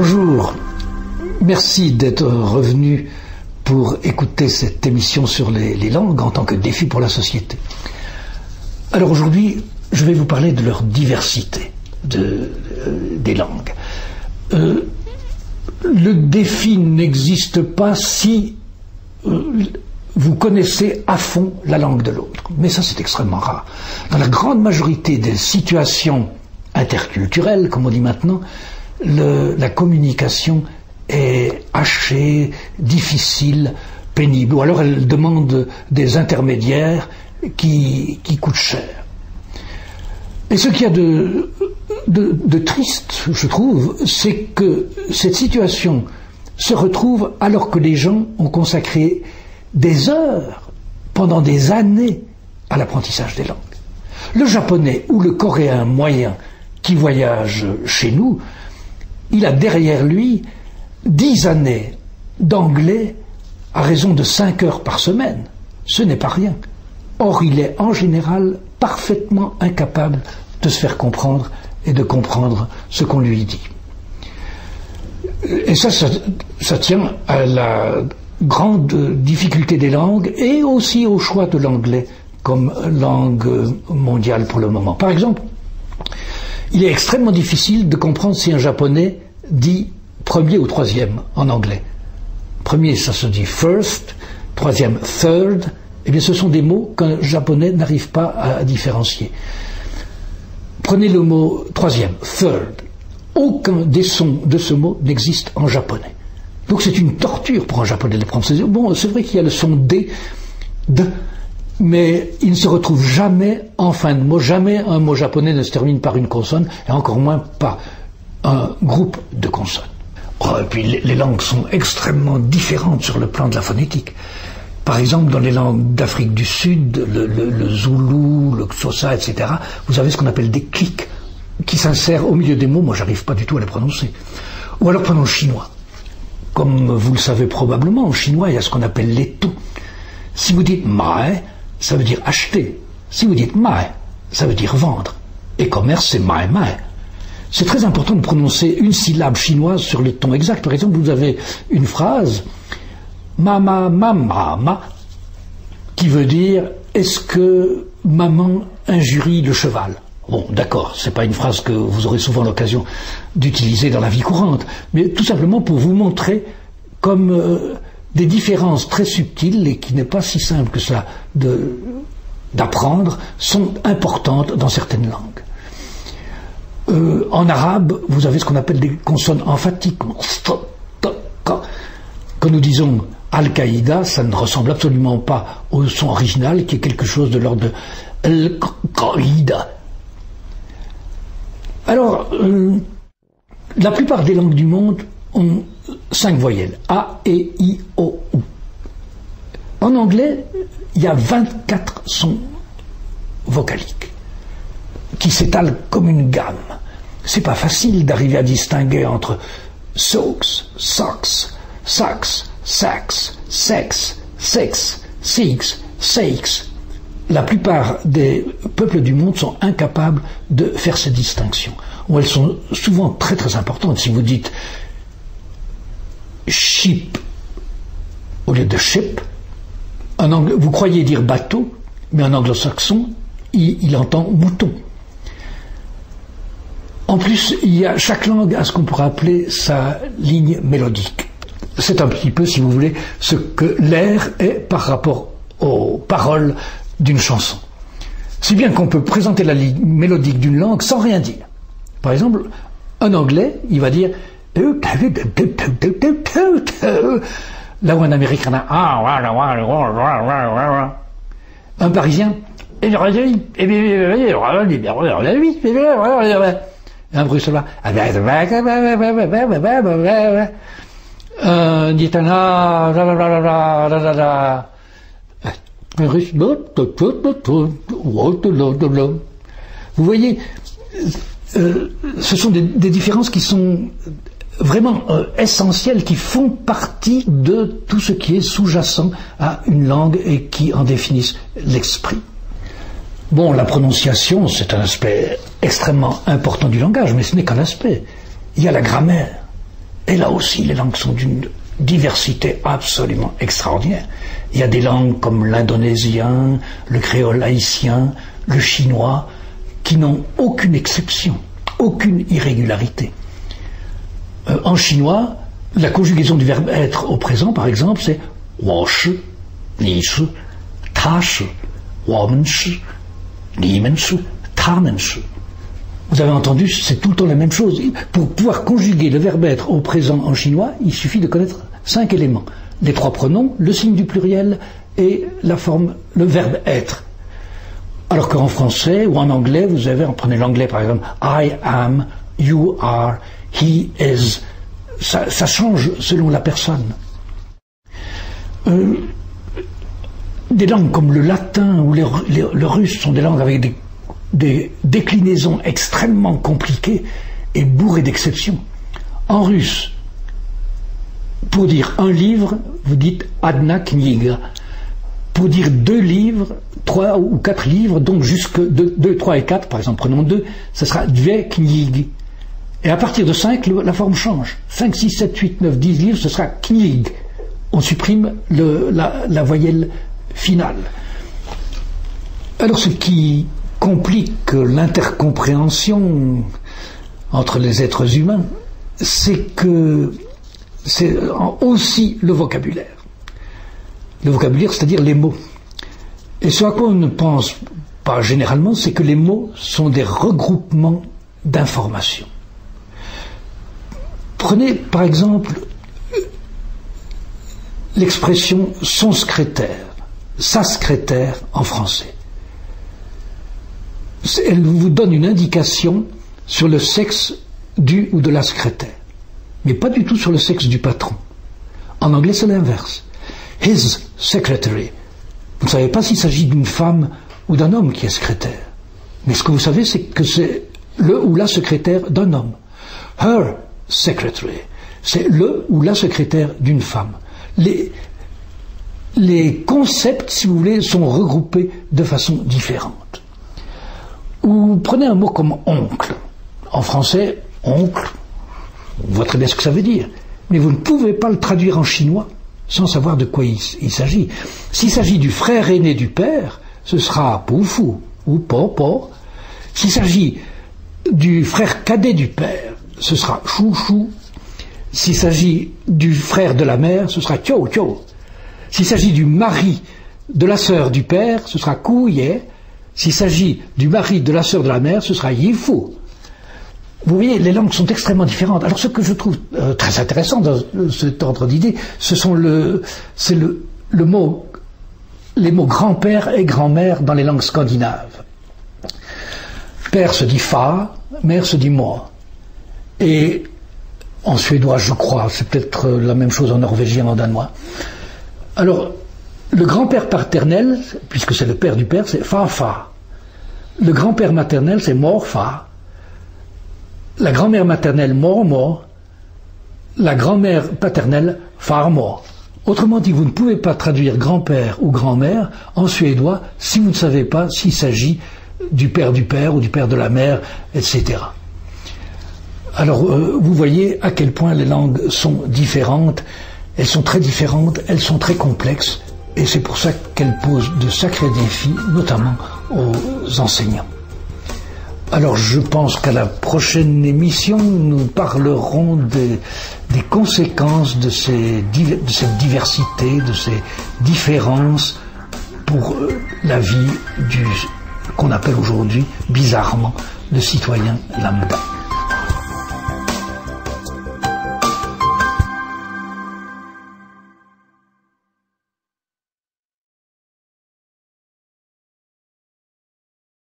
Bonjour, merci d'être revenu pour écouter cette émission sur les langues en tant que défi pour la société. Alors aujourd'hui, je vais vous parler de leur diversité des langues. Le défi n'existe pas si vous connaissez à fond la langue de l'autre. Mais ça, c'est extrêmement rare. Dans la grande majorité des situations interculturelles, comme on dit maintenant, la communication est hachée, difficile, pénible. Ou alors elle demande des intermédiaires qui coûtent cher. Et ce qu'il y a de triste, je trouve, c'est que cette situation se retrouve alors que les gens ont consacré des heures, pendant des années, à l'apprentissage des langues. Le japonais ou le coréen moyen qui voyage chez nous, il a derrière lui 10 années d'anglais à raison de 5 heures par semaine. Ce n'est pas rien. Or, il est en général parfaitement incapable de se faire comprendre et de comprendre ce qu'on lui dit. Et ça tient à la grande difficulté des langues et aussi au choix de l'anglais comme langue mondiale pour le moment. Par exemple, il est extrêmement difficile de comprendre si un japonais dit premier ou troisième en anglais. Premier, ça se dit first, troisième, third. Eh bien, ce sont des mots qu'un japonais n'arrive pas à différencier. Prenez le mot troisième, third. Aucun des sons de ce mot n'existe en japonais. Donc c'est une torture pour un japonais de prendre. Bon, c'est vrai qu'il y a le son D, mais il ne se retrouve jamais en fin de mot. Jamais un mot japonais ne se termine par une consonne, et encore moins par un groupe de consonnes. Oh, et puis les langues sont extrêmement différentes sur le plan de la phonétique. Par exemple, dans les langues d'Afrique du Sud, le zoulou, le xhosa, etc., vous avez ce qu'on appelle des clics qui s'insèrent au milieu des mots. Moi, j'arrive pas du tout à les prononcer. Ou alors prenons le chinois. Comme vous le savez probablement, en chinois, il y a ce qu'on appelle les taux. Si vous dites mai, ça veut dire acheter. Si vous dites mai, ça veut dire vendre. Et commerce, c'est mai mai. C'est très important de prononcer une syllabe chinoise sur le ton exact. Par exemple, vous avez une phrase mama mama ma qui veut dire est-ce que maman injurie le cheval? Bon, d'accord, c'est pas une phrase que vous aurez souvent l'occasion d'utiliser dans la vie courante, mais tout simplement pour vous montrer comme des différences très subtiles et qui n'est pas si simple que cela d'apprendre sont importantes dans certaines langues. En arabe, vous avez ce qu'on appelle des consonnes emphatiques. Quand nous disons Al-Qaïda, ça ne ressemble absolument pas au son original qui est quelque chose de l'ordre de Al-Qaïda. Alors, la plupart des langues du monde ont 5 voyelles. A, E, I, O, U. En anglais, il y a 24 sons vocaliques qui s'étalent comme une gamme. C'est pas facile d'arriver à distinguer entre socks, socks, sax, sax, sex, sex, six, sakes. La plupart des peuples du monde sont incapables de faire ces distinctions. Ou elles sont souvent très très importantes. Si vous dites ship au lieu de ship, vous croyez dire bateau, mais en anglo-saxon, il entend mouton. En plus, chaque langue a ce qu'on pourrait appeler sa ligne mélodique. C'est un petit peu, si vous voulez, ce que l'air est par rapport aux paroles d'une chanson. Si bien qu'on peut présenter la ligne mélodique d'une langue sans rien dire. Par exemple, un anglais, il va dire là où un américain a un parisien un bruxellois un italien vous voyez, ce sont des différences qui sont vraiment essentielles, qui font partie de tout ce qui est sous-jacent à une langue et qui en définissent l'esprit. Bon, la prononciation, c'est un aspect extrêmement important du langage, mais ce n'est qu'un aspect. Il y a la grammaire. Et là aussi, les langues sont d'une diversité absolument extraordinaire. Il y a des langues comme l'indonésien, le créole haïtien, le chinois, qui n'ont aucune exception, aucune irrégularité. En chinois, la conjugaison du verbe être au présent, par exemple, c'est washi, nishi, tashi, womenshi, nimenshi, tamenshi. Vous avez entendu, c'est tout le temps la même chose. Pour pouvoir conjuguer le verbe être au présent en chinois, il suffit de connaître 5 éléments. Les 3 pronoms, le signe du pluriel et la forme, le verbe être. Alors qu'en français ou en anglais, vous avez, prenez l'anglais par exemple, I am, you are, he is. Ça change selon la personne. Des langues comme le latin ou le russe sont des langues avec des déclinaisons extrêmement compliquées et bourrées d'exceptions. En russe, pour dire un livre, vous dites adna kniga. Pour dire 2 livres, 3 ou 4 livres, donc jusque 2, 3 et 4, par exemple, prenons 2, ce sera dve knig. Et à partir de 5, la forme change. 5, 6, 7, 8, 9, 10 livres, ce sera knig. On supprime la voyelle finale. Alors ce qui complique l'intercompréhension entre les êtres humains, c'est aussi le vocabulaire. Le vocabulaire, c'est-à-dire les mots. Et ce à quoi on ne pense pas généralement, c'est que les mots sont des regroupements d'informations. Prenez par exemple l'expression son secrétaire, sa secrétaire en français. Elle vous donne une indication sur le sexe du ou de la secrétaire, mais pas du tout sur le sexe du patron. En anglais, c'est l'inverse. His secretary. Vous ne savez pas s'il s'agit d'une femme ou d'un homme qui est secrétaire. Mais ce que vous savez, c'est que c'est le ou la secrétaire d'un homme. Her secretary. C'est le ou la secrétaire d'une femme. Les concepts, si vous voulez, sont regroupés de façon différente. Ou prenez un mot comme oncle. En français, oncle, on voit très bien ce que ça veut dire. Mais vous ne pouvez pas le traduire en chinois sans savoir de quoi il s'agit. S'il s'agit du frère aîné du père, ce sera Pufu ou Po. S'il s'agit du frère cadet du père, ce sera Chou. S'il s'agit du frère de la mère, ce sera Tio. S'il s'agit du mari de la sœur du père, ce sera Kuye. S'il s'agit du mari de la sœur de la mère, ce sera Yifu. Vous voyez, les langues sont extrêmement différentes. Alors ce que je trouve très intéressant dans cet ordre d'idées, ce sont les mots grand-père et grand-mère dans les langues scandinaves. Père se dit fa, mère se dit moi. Et en suédois, je crois, c'est peut-être la même chose en norvégien, en danois. Alors, le grand-père paternel, puisque c'est le père du père, c'est fa. Le grand-père maternel, c'est mor-fa. La grand-mère maternelle, mor. La grand-mère paternelle, far-mor. Autrement dit, vous ne pouvez pas traduire grand-père ou grand-mère en suédois si vous ne savez pas s'il s'agit du père ou du père de la mère, etc. Alors, vous voyez à quel point les langues sont différentes. Elles sont très différentes, elles sont très complexes, et c'est pour ça qu'elles posent de sacrés défis, notamment aux enseignants. Alors je pense qu'à la prochaine émission, nous parlerons des conséquences de cette diversité, de ces différences pour la vie qu'on appelle aujourd'hui, bizarrement, le citoyen lambda.